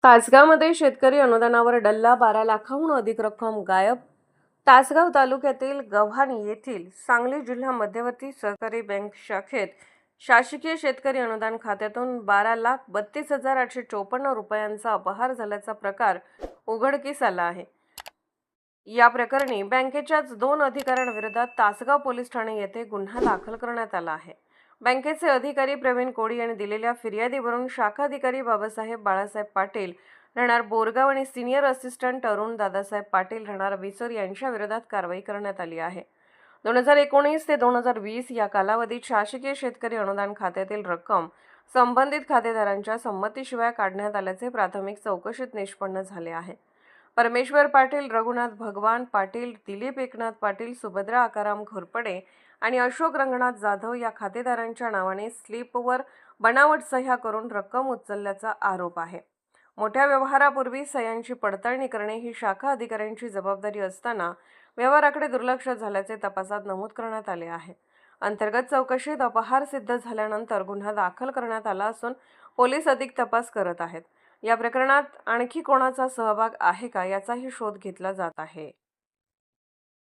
तासगावमध्ये शेतकरी अनुदानावर डल्ला, 12 लाखांहून अधिक रक्कम गायब. तासगाव तालुक्यातील गव्हाणी येथील सांगली जिल्हा मध्यवर्ती सहकारी बँक शाखेत शासकीय शेतकरी अनुदान खात्यातून 12,32,854 रुपयांचा अपहार झाल्याचा प्रकार उघडकीस आला आहे. या प्रकरणी बँकेच्याच 2 अधिकाऱ्यांविरोधात तासगाव पोलीस ठाणे येथे गुन्हा दाखल करण्यात आला आहे. बँकेचे अधिकारी प्रवीण कोळी यांनी दिलेल्या फिर्यादीवरून शाखा अधिकारी बाबासाहेब बाळासाहेब पाटील राहणार बोरगाव आणि सिनियर असिस्टंट अरुण दादासाहेब पाटील राहणार विसर यांच्या विरोधात कारवाई करण्यात आली आहे. 2019 ते 2020 या कालावधीत शासकीय शेतकरी अनुदान खात्यातील रक्कम संबंधित खातेदारांच्या संमतीशिवाय काढण्यात आल्याचे प्राथमिक चौकशीत निष्पन्न झाले आहे. परमेश्वर पाटील, रघुनाथ भगवान पाटील, दिलीप एकनाथ पाटील, सुभद्रा आकाराम घोरपडे आणि अशोक रंगनाथ जाधव या खातेदारांच्या नावाने स्लिपवर बनावट सह्या करून रक्कम उचलल्याचा आरोप आहे. मोठ्या व्यवहारापूर्वी सह्यांची पडताळणी करणे ही शाखा अधिकाऱ्यांची जबाबदारी असताना व्यवहाराकडे दुर्लक्ष झाल्याचे तपासात नमूद करण्यात आले आहे. अंतर्गत चौकशीत अपहार सिद्ध झाल्यानंतर गुन्हा दाखल करण्यात आला असून पोलीस अधिक तपास करत आहेत. या प्रकरणात आणखी कोणाचा सहभाग आहे का याचाही शोध घेतला जात आहे.